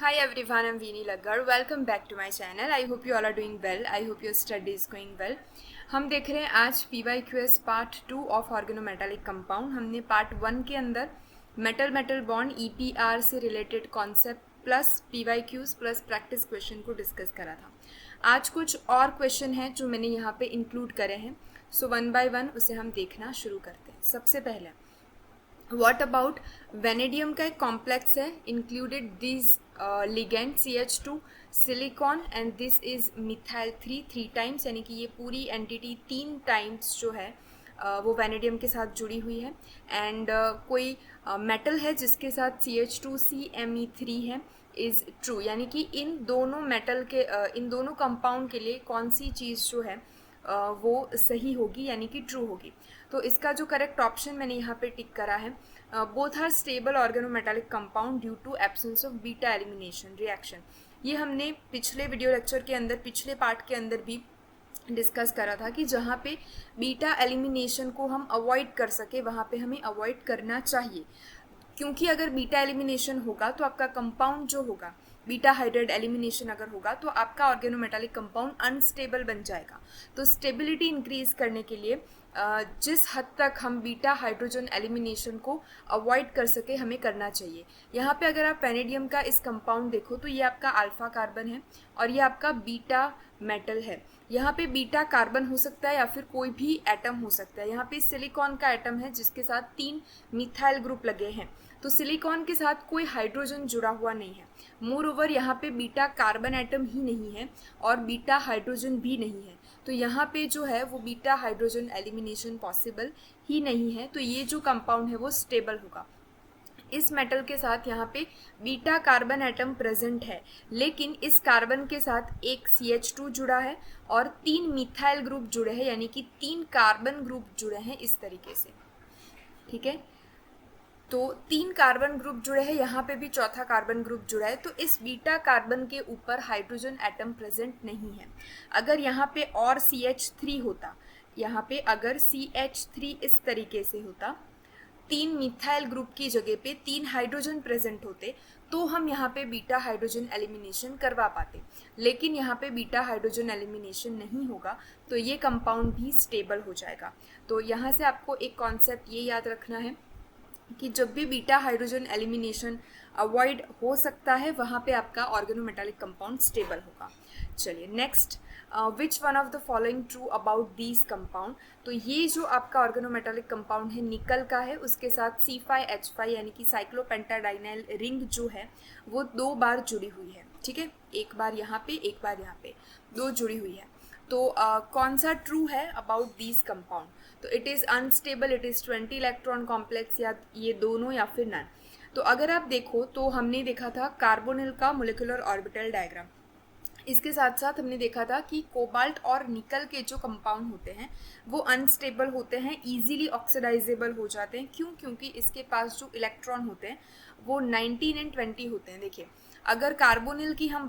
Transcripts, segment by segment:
Hi everyone, I'm Veeni Laggar. Welcome back to my channel. I hope you all are doing well. I hope your study is going well. हम देख रहे हैं आज PYQS part 2 of organometallic compound. हमने part 1 के अंदर metal metal bond EPR से related concept plus PYQs plus practice question को डिस्कस करा था. आज कुछ और क्वेश्चन हैं जो मैंने यहाँ पे इंक्लूड करे हैं. सो वन बाय वन उसे हम देखना शुरू करते हैं. सबसे पहले वॉट अबाउट वेनेडियम का एक कॉम्प्लेक्स है, included this ligand CH2 silicon and this is methyl 3 times, यानी कि ये पूरी एंटिटी 3 टाइम्स जो है वो वेनेडियम के साथ जुड़ी हुई है. एंड कोई मेटल है जिसके साथ CH2CMe3 है इज़ ट्रू, यानी कि इन दोनों मेटल के इन दोनों कंपाउंड के लिए कौन सी चीज़ जो है वो सही होगी यानी कि ट्रू होगी. तो इसका जो करेक्ट ऑप्शन मैंने यहाँ पे टिक करा है, both are stable organometallic compound due to absence of beta elimination reaction. ये हमने पिछले वीडियो लेक्चर के अंदर, पिछले पार्ट के अंदर भी डिस्कस करा था कि जहाँ पे बीटा एलिमिनेशन को हम अवॉइड कर सके वहाँ पे हमें अवॉइड करना चाहिए, क्योंकि अगर बीटा एलिमिनेशन होगा तो आपका कंपाउंड जो होगा, बीटा हाइड्राइड एलिमिनेशन अगर होगा तो आपका ऑर्गेनोमेटालिक कंपाउंड अनस्टेबल बन जाएगा. तो स्टेबिलिटी इंक्रीज करने के लिए जिस हद तक हम बीटा हाइड्रोजन एलिमिनेशन को अवॉइड कर सके हमें करना चाहिए. यहाँ पे अगर आप वेनेडियम का इस कंपाउंड देखो तो ये आपका अल्फा कार्बन है और ये आपका बीटा मेटल है. यहाँ पे बीटा कार्बन हो सकता है या फिर कोई भी एटम हो सकता है. यहाँ पे सिलिकॉन का एटम है जिसके साथ 3 मिथाइल ग्रुप लगे हैं, तो सिलिकॉन के साथ कोई हाइड्रोजन जुड़ा हुआ नहीं है. मोर ओवर यहाँ पे बीटा कार्बन एटम ही नहीं है और बीटा हाइड्रोजन भी नहीं है, तो यहाँ पे जो है वो बीटा हाइड्रोजन एलिमिनेशन पॉसिबल ही नहीं है. तो ये जो कंपाउंड है वो स्टेबल होगा. इस मेटल के साथ यहाँ पे बीटा कार्बन एटम प्रेजेंट है, लेकिन इस कार्बन के साथ एक CH2 जुड़ा है और 3 मिथाइल ग्रुप जुड़े हैं, यानी कि 3 कार्बन ग्रुप जुड़े हैं इस तरीके से. ठीक है, तो 3 कार्बन ग्रुप जुड़े हैं, यहाँ पे भी चौथा कार्बन ग्रुप जुड़ा है. तो इस बीटा कार्बन के ऊपर हाइड्रोजन एटम प्रेजेंट नहीं है. अगर यहाँ पे और CH3 होता, यहाँ पे अगर CH3 इस तरीके से होता, 3 मिथाइल ग्रुप की जगह पे 3 हाइड्रोजन प्रेजेंट होते, तो हम यहाँ पे बीटा हाइड्रोजन एलिमिनेशन करवा पाते. लेकिन यहाँ पे बीटा हाइड्रोजन एलिमिनेशन नहीं होगा, तो ये कंपाउंड भी स्टेबल हो जाएगा. तो यहाँ से आपको एक कॉन्सेप्ट ये याद रखना है कि जब भी बीटा हाइड्रोजन एलिमिनेशन अवॉइड हो सकता है वहाँ पे आपका ऑर्गेनोमेटालिक कंपाउंड स्टेबल होगा. चलिए next, which one of the following true about these compound. तो ये जो आपका ऑर्गेनोमेटालिक कंपाउंड है निकल का है, उसके साथ C5H5 यानी कि साइक्लोपेंटाडाइनाइल रिंग जो है वो 2 बार जुड़ी हुई है. ठीक है, एक बार यहाँ पे एक बार यहाँ पे 2 जुड़ी हुई है. तो कौन सा ट्रू है अबाउट दीज कंपाउंड. तो it is unstable, it is 20 electron complex, या ये दोनों या फिर नन. तो अगर आप देखो तो हमने देखा था कार्बोनिल का मोलिकुलर ऑर्बिटल डायग्राम. इसके साथ साथ हमने देखा था कि कोबाल्ट और निकल के जो कंपाउंड होते हैं वो अनस्टेबल होते हैं, इजीली ऑक्सीडाइजेबल हो जाते हैं. क्यों? क्योंकि इसके पास जो इलेक्ट्रॉन होते हैं वो 19 एंड 20 होते हैं. देखिए, अगर कार्बोनिल की हम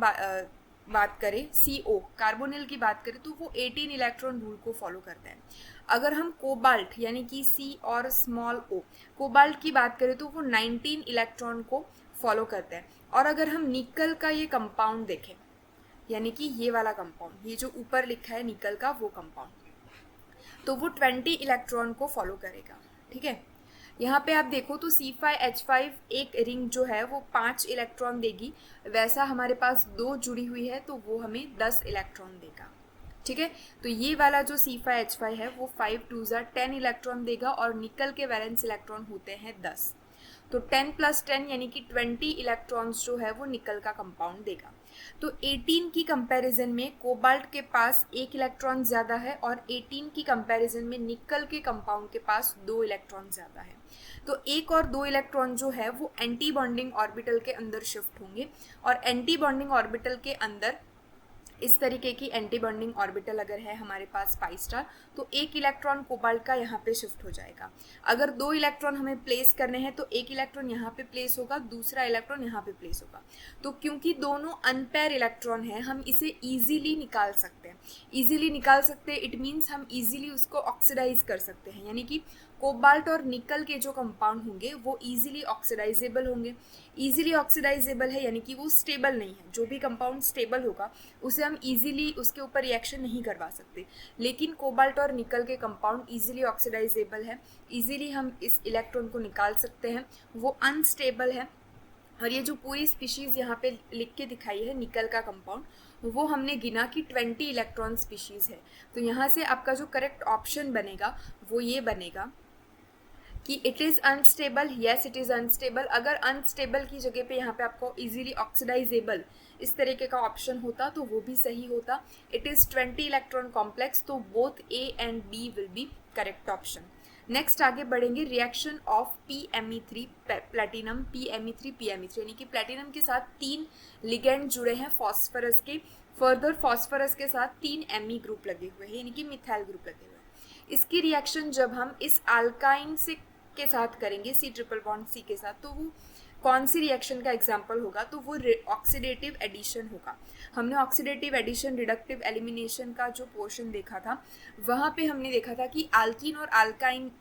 बात करें, CO कार्बोनिल की बात करें तो वो 18 इलेक्ट्रॉन रूल को फॉलो करता है. अगर हम कोबाल्ट यानी कि C और स्मॉल o कोबाल्ट की बात करें तो वो 19 इलेक्ट्रॉन को फॉलो करता है. और अगर हम निकल का ये कंपाउंड देखें, यानी कि ये वाला कंपाउंड, ये जो ऊपर लिखा है निकल का वो कंपाउंड, तो वो 20 इलेक्ट्रॉन को फॉलो करेगा. ठीक है, यहाँ पे आप देखो तो C5H5 एक रिंग जो है वो 5 इलेक्ट्रॉन देगी, वैसा हमारे पास 2 जुड़ी हुई है तो वो हमें 10 इलेक्ट्रॉन देगा. ठीक है, तो ये वाला जो C5H5 है वो 5 2 10 इलेक्ट्रॉन देगा और निकल के वैलेंस इलेक्ट्रॉन होते हैं 10. तो 10 + 10 यानी कि 20 इलेक्ट्रॉन्स जो है वो निकल का कंपाउंड देगा. तो 18 की कंपैरिजन में कोबाल्ट के पास 1 इलेक्ट्रॉन ज़्यादा है और 18 की कंपैरिजन में निकल के कंपाउंड के पास 2 इलेक्ट्रॉन ज़्यादा है. तो 1 और 2 इलेक्ट्रॉन जो है वो एंटी बॉन्डिंग ऑर्बिटल के अंदर शिफ्ट होंगे, और एंटी बॉन्डिंग ऑर्बिटल के अंदर इस तरीके की एंटी बॉन्डिंग ऑर्बिटल अगर है हमारे पास पाई स्टार, तो 1 इलेक्ट्रॉन कोबाल्ट का यहाँ पे शिफ्ट हो जाएगा. अगर 2 इलेक्ट्रॉन हमें प्लेस करने हैं तो 1 इलेक्ट्रॉन यहाँ पे प्लेस होगा, दूसरा इलेक्ट्रॉन यहाँ पे प्लेस होगा. तो क्योंकि दोनों अनपेयर इलेक्ट्रॉन है, हम इसे ईजिली निकाल सकते हैं. ईजिली निकाल सकते हैं इट मीन्स हम ईजिली उसको ऑक्सीडाइज कर सकते हैं, यानी कि कोबाल्ट और निकल के जो कंपाउंड होंगे वो इजीली ऑक्सीडाइजेबल होंगे। इजीली ऑक्सीडाइजेबल है यानी कि वो स्टेबल नहीं है। जो भी कंपाउंड स्टेबल होगा उसे हम इजीली उसके ऊपर रिएक्शन नहीं करवा सकते, लेकिन कोबाल्ट और निकल के कंपाउंड इजीली ऑक्सीडाइजेबल है, इजीली हम इस इलेक्ट्रॉन को निकाल सकते हैं, वो अनस्टेबल है। और ये जो पूरी स्पीशीज़ यहाँ पे लिख के दिखाई है निकल का कंपाउंड, वो हमने गिना कि 20 इलेक्ट्रॉन स्पीशीज़ है। तो यहाँ से आपका जो करेक्ट ऑप्शन बनेगा वो ये बनेगा कि it is unstable. Yes it is unstable. अगर अनस्टेबल की जगह पे यहाँ पे आपको इजीली ऑक्सीडाइजेबल इस तरीके का ऑप्शन होता तो वो भी सही होता। इट इज़ 20 इलेक्ट्रॉन कॉम्प्लेक्स, तो both A and B will be correct option. Next आगे बढ़ेंगे, reaction of PMe3 platinum, PMe3 यानी कि प्लेटिनम के साथ 3 लिगेंड जुड़े हैं फॉस्फोरस के, फर्दर फॉस्फोरस के साथ 3 Me ग्रुप लगे हुए हैं यानी कि मिथाइल ग्रुप लगे हुए हैं। इसकी रिएक्शन जब हम इस अल्काइन से के साथ करेंगे C ट्रिपल बॉन्ड C के साथ, तो वो कौन सी रिएक्शन का एग्जाम्पल होगा, तो वो ऑक्सीडेटिव एडिशन होगा। हमने ऑक्सीडेटिव एडिशन रिडक्टिव एलिमिनेशन का जो पोर्शन देखा था वहाँ पे हमने देखा था कि अल्कीन और अल्काइन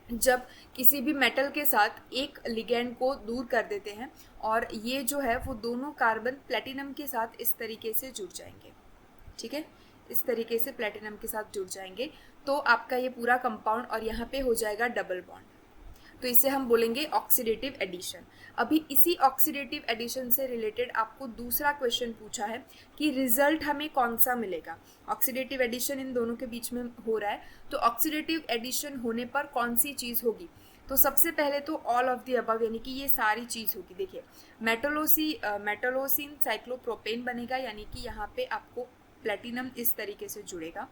जब किसी भी मेटल के साथ एक लिगेंड को दूर कर देते हैं और ये जो है वो दोनों कार्बन प्लेटिनम के साथ इस तरीके से जुड़ जाएंगे, ठीक है, इस तरीके से प्लेटिनम के साथ जुड़ जाएंगे, तो आपका ये पूरा कंपाउंड और यहाँ पे हो जाएगा डबल बॉन्ड, तो इसे हम बोलेंगे ऑक्सीडेटिव एडिशन। अभी इसी ऑक्सीडेटिव एडिशन से रिलेटेड आपको दूसरा क्वेश्चन पूछा है कि रिजल्ट हमें कौन सा मिलेगा। ऑक्सीडेटिव एडिशन इन दोनों के बीच में हो रहा है, तो ऑक्सीडेटिव एडिशन होने पर कौन सी चीज़ होगी, तो सबसे पहले तो ऑल ऑफ द अबव यानी कि ये सारी चीज़ होगी। देखिए मेटलोसिन साइक्लोप्रोपेन बनेगा, यानी कि यहाँ पे आपको प्लेटिनम इस तरीके से जुड़ेगा,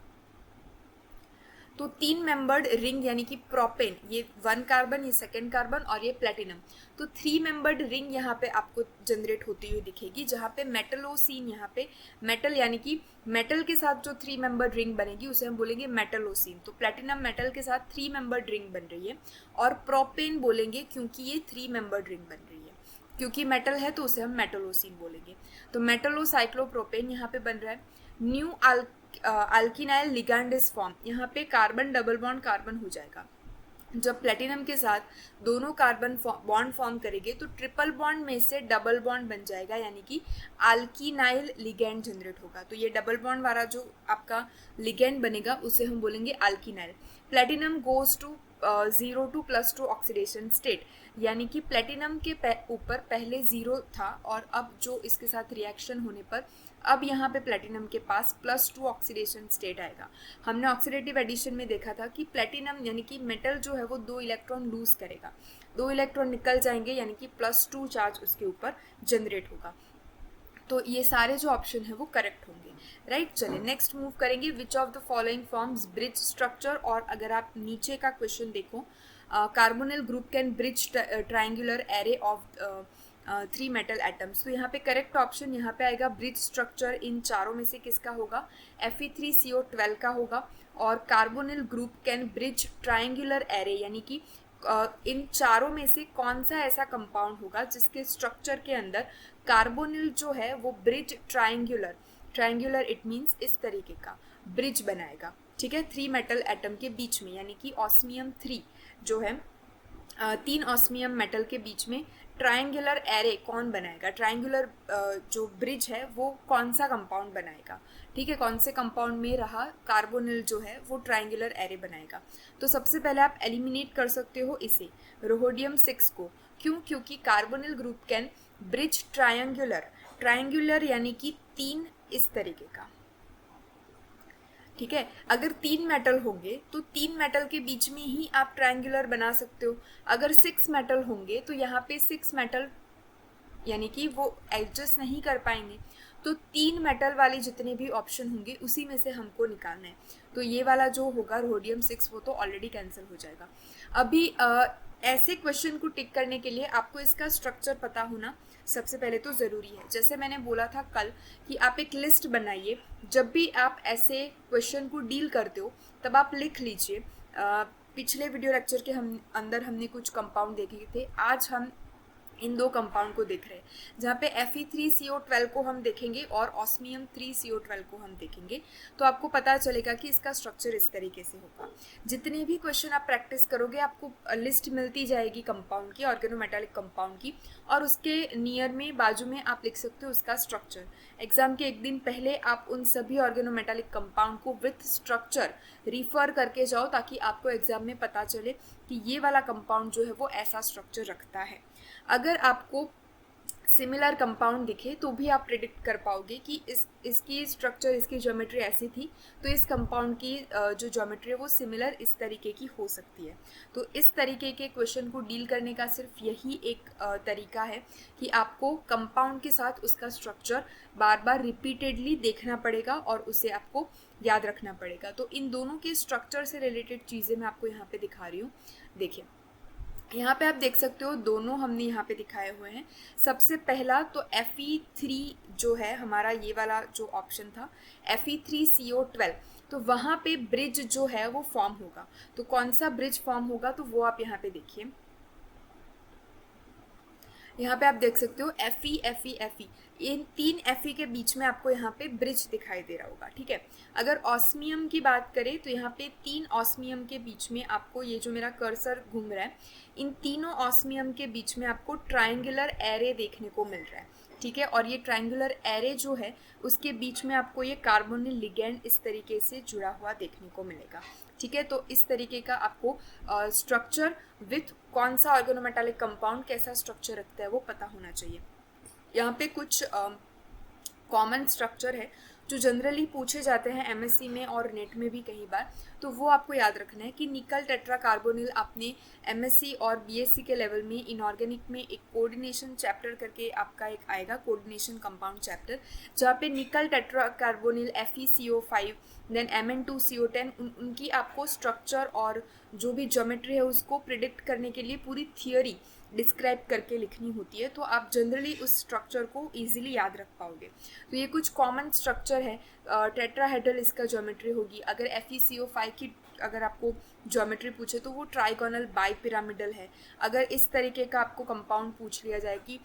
तो 3 मेंबर्ड रिंग यानी कि प्रोपेन, ये 1 कार्बन, ये 2nd कार्बन और ये प्लेटिनम, तो 3 मेंबर्ड रिंग यहाँ पे आपको जनरेट होती हुई दिखेगी, जहाँ पे मेटलोसिन, यहाँ पे मेटल यानी कि मेटल के साथ जो 3 मेंबर्ड रिंग बनेगी उसे हम बोलेंगे मेटलोसिन। तो प्लेटिनम मेटल के साथ 3 मेंबर्ड रिंग बन रही है, और प्रोपेन बोलेंगे क्योंकि ये 3 मेंबर्ड रिंग बन रही है, क्योंकि मेटल है तो उसे हम मेटलोसिन बोलेंगे। तो मेटलोसाइक्लोप्रोपेन यहाँ पे बन रहा है। New alkynyl ligand is form, यहाँ पे कार्बन डबल बॉन्ड कार्बन हो जाएगा। जब प्लेटिनम के साथ दोनों कार्बन बॉन्ड फॉर्म करेंगे तो ट्रिपल बॉन्ड में से डबल बॉन्ड बन जाएगा, यानी कि अल्किनाइल लिगैंड जनरेट होगा। तो ये डबल बॉन्ड वाला जो आपका लिगैंड बनेगा उसे हम बोलेंगे alkynyl. Platinum goes to 0 to +2 oxidation state, यानी कि प्लेटिनम के ऊपर पहले 0 था और अब जो इसके साथ रिएक्शन होने पर अब यहाँ पे प्लेटिनम के पास +2 ऑक्सीडेशन स्टेट आएगा। हमने ऑक्सीडेटिव एडिशन में देखा था कि प्लेटिनम यानी कि मेटल जो है वो 2 इलेक्ट्रॉन लूज करेगा, 2 इलेक्ट्रॉन निकल जाएंगे, यानी कि +2 चार्ज उसके ऊपर जनरेट होगा। तो ये सारे जो ऑप्शन है वो करेक्ट होंगे, राइट। चलिए नेक्स्ट मूव करेंगे, which of the following forms bridge structure, और अगर आप नीचे का क्वेश्चन देखो, carbonyl group can bridge triangular array of 3 metal atoms, तो यहाँ पे करेक्ट ऑप्शन यहाँ पे आएगा ब्रिज स्ट्रक्चर इन चारों में से किसका होगा, Fe3CO12 का होगा। और carbonyl group can bridge triangular array, यानी कि इन चारों में से कौन सा ऐसा कंपाउंड होगा जिसके स्ट्रक्चर के अंदर कार्बोनिल जो है वो ब्रिज ट्राइंगुलर इट मीन्स इस तरीके का ब्रिज बनाएगा, ठीक है, 3 मेटल एटम के बीच में, यानी कि ऑस्मियम 3 जो है 3 ऑस्मियम मेटल के बीच में ट्राइंगुलर एरे कौन बनाएगा, ट्राइंगुलर जो ब्रिज है वो कौन सा कंपाउंड बनाएगा, ठीक है, कौन से कंपाउंड में रहा कार्बोनिल जो है वो ट्राइंगुलर एरे बनाएगा। तो सबसे पहले आप एलिमिनेट कर सकते हो इसे, रोहोडियम 6 को, क्यों, क्योंकि carbonyl group can bridge triangular यानी कि 3 इस तरीके का, ठीक है। अगर 3 मेटल होंगे तो 3 मेटल के बीच में ही आप ट्रायंगुलर बना सकते हो। अगर 6 मेटल होंगे तो यहाँ पे 6 मेटल यानी कि वो एडजस्ट नहीं कर पाएंगे, तो 3 मेटल वाले जितने भी ऑप्शन होंगे उसी में से हमको निकालना है। तो ये वाला जो होगा रोडियम 6 वो तो ऑलरेडी कैंसिल हो जाएगा। अभी ऐसे क्वेश्चन को टिक करने के लिए आपको इसका स्ट्रक्चर पता होना सबसे पहले तो ज़रूरी है। जैसे मैंने बोला था कल कि आप एक लिस्ट बनाइए, जब भी आप ऐसे क्वेश्चन को डील करते हो तब आप लिख लीजिए। पिछले वीडियो लेक्चर के अंदर हमने कुछ कंपाउंड देखे थे, आज हम इन दो कंपाउंड को देख रहे हैं, जहाँ पे Fe3CO12 को हम देखेंगे और ऑस्मियम 3CO12 को हम देखेंगे, तो आपको पता चलेगा कि इसका स्ट्रक्चर इस तरीके से होगा। जितने भी क्वेश्चन आप प्रैक्टिस करोगे आपको लिस्ट मिलती जाएगी कंपाउंड की, ऑर्गेनोमेटालिक कंपाउंड की, और उसके नियर में बाजू में आप लिख सकते हो उसका स्ट्रक्चर। एग्जाम के एक दिन पहले आप उन सभी ऑर्गेनोमेटालिक कंपाउंड को विथ स्ट्रक्चर रिफर करके जाओ, ताकि आपको एग्जाम में पता चले कि ये वाला कंपाउंड जो है वो ऐसा स्ट्रक्चर रखता है। अगर आपको सिमिलर कंपाउंड दिखे तो भी आप प्रिडिक्ट कर पाओगे कि इसकी स्ट्रक्चर, इसकी ज्योमेट्री ऐसी थी, तो इस कंपाउंड की जो ज्योमेट्री है वो सिमिलर इस तरीके की हो सकती है। तो इस तरीके के क्वेश्चन को डील करने का सिर्फ यही एक तरीका है कि आपको कंपाउंड के साथ उसका स्ट्रक्चर बार बार रिपीटेडली देखना पड़ेगा और उसे आपको याद रखना पड़ेगा। तो इन दोनों के स्ट्रक्चर से रिलेटेड चीज़ें मैं आपको यहाँ पे दिखा रही हूँ। देखिए यहाँ पे आप देख सकते हो दोनों हमने यहाँ पे दिखाए हुए हैं। सबसे पहला तो Fe3 जो है हमारा, ये वाला जो ऑप्शन था Fe3CO12, तो वहाँ पे ब्रिज जो है वो फॉर्म होगा। तो कौन सा ब्रिज फॉर्म होगा, तो वो आप यहाँ पे देखिए। यहाँ पे आप देख सकते हो Fe, इन 3 Fe के बीच में आपको यहाँ पे ब्रिज दिखाई दे रहा होगा, ठीक है। अगर ऑस्मियम की बात करें तो यहाँ पे 3 ऑस्मियम के बीच में आपको, ये जो मेरा कर्सर घूम रहा है, इन तीनों ऑस्मियम के बीच में आपको ट्रायंगुलर एरे देखने को मिल रहा है, ठीक है। और ये ट्रायंगुलर एरे जो है उसके बीच में आपको ये कार्बोनिल लिगेंड इस तरीके से जुड़ा हुआ देखने को मिलेगा, ठीक है। तो इस तरीके का आपको स्ट्रक्चर विथ कौन सा ऑर्गेनोमेटालिक कंपाउंड कैसा स्ट्रक्चर रखता है वो पता होना चाहिए। यहाँ पे कुछ कॉमन स्ट्रक्चर है जो जनरली पूछे जाते हैं एमएससी में और नेट में भी कई बार, तो वो आपको याद रखना है कि निकल टेट्रा कार्बोनिल आपने एमएससी और बीएससी के लेवल में इनऑर्गेनिक में एक कोऑर्डिनेशन चैप्टर करके आपका एक आएगा, कोऑर्डिनेशन कंपाउंड चैप्टर, जहाँ पे निकल tetra carbonyl FeCO5 then Mn2CO10 उनकी आपको स्ट्रक्चर और जो भी ज्योमेट्री है उसको प्रिडिक्ट करने के लिए पूरी थियोरी डिस्क्राइब करके लिखनी होती है। तो आप जनरली उस स्ट्रक्चर को इजीली याद रख पाओगे। तो ये कुछ कॉमन स्ट्रक्चर है। टेट्राहेड्रल इसका ज्योमेट्री होगी। अगर FeCO5 की अगर आपको ज्योमेट्री पूछे तो वो ट्राइगोनल बाइपिरामिडल है। अगर इस तरीके का आपको कंपाउंड पूछ लिया जाए कि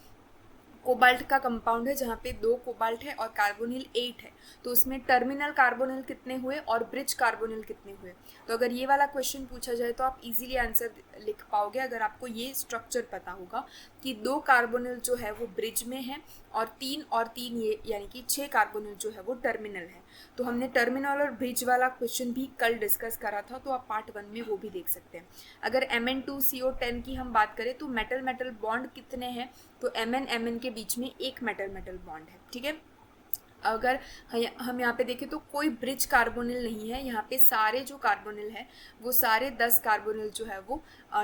कोबाल्ट का कंपाउंड है जहाँ पे 2 कोबाल्ट है और कार्बोनिल 8 है, तो उसमें टर्मिनल कार्बोनिल कितने हुए और ब्रिज कार्बोनिल कितने हुए, तो अगर ये वाला क्वेश्चन पूछा जाए तो आप इजीली आंसर लिख पाओगे अगर आपको ये स्ट्रक्चर पता होगा कि 2 कार्बोनिल जो है वो ब्रिज में है और 3 ये यानी कि 6 कार्बोनिल जो है वो टर्मिनल है। तो हमने टर्मिनल और ब्रिज वाला क्वेश्चन भी कल डिस्कस करा था, तो आप पार्ट 1 में वो भी देख सकते हैं। अगर Mn2CO10 की हम बात करें तो मेटल मेटल बॉन्ड कितने हैं, तो Mn के बीच में एक मेटल मेटल बॉन्ड है, ठीक है। अगर हम यहाँ पे देखें तो कोई ब्रिज कार्बोनिल नहीं है, यहाँ पे सारे जो कार्बोनिल है वो सारे 10 कार्बोनिल जो है वो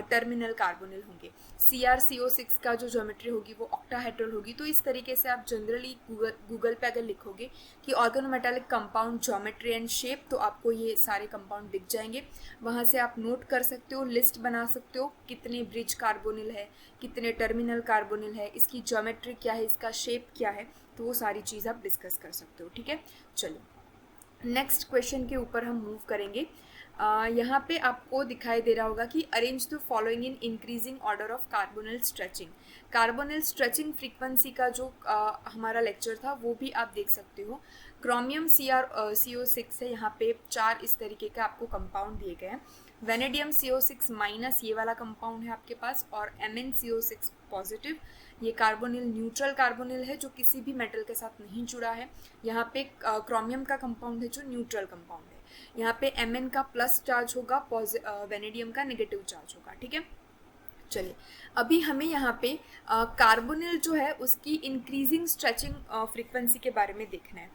टर्मिनल कार्बोनिल होंगे। CrCO6 का जो ज्योमेट्री होगी वो ऑक्टाहेड्रल होगी। तो इस तरीके से आप जनरली गूगल पे अगर लिखोगे कि organometallic compound geometry and shape, तो आपको ये सारे कंपाउंड दिख जाएंगे। वहाँ से आप नोट कर सकते हो, लिस्ट बना सकते हो कितने ब्रिज कार्बोनिल है, कितने टर्मिनल कार्बोनिल है, इसकी ज्योमेट्री क्या है, इसका शेप क्या है, तो वो सारी चीज़ आप डिस्कस कर सकते हो, ठीक है। चलो नेक्स्ट क्वेश्चन के ऊपर हम मूव करेंगे। यहाँ पे आपको दिखाई दे रहा होगा कि arrange the following in increasing order of carbonyl stretching. Carbonyl stretching frequency का जो हमारा लेक्चर था वो भी आप देख सकते हो। क्रोमियम CO6 है, यहाँ पे 4 इस तरीके के आपको कंपाउंड दिए गए हैं। वेनेडियम CO6 माइनस ये वाला कंपाउंड है आपके पास, और MnCO6 पॉजिटिव, ये कार्बोनिल न्यूट्रल कार्बोनिल है जो किसी भी मेटल के साथ नहीं जुड़ा है। यहाँ पे क्रोमियम का कंपाउंड है जो न्यूट्रल कंपाउंड है। यहाँ पे Mn का प्लस चार्ज होगा, वेनेडियम का नेगेटिव चार्ज होगा, ठीक है। चलिए अभी हमें यहाँ पे कार्बोनिल जो है उसकी इंक्रीजिंग स्ट्रेचिंग फ्रीक्वेंसी के बारे में देखना है।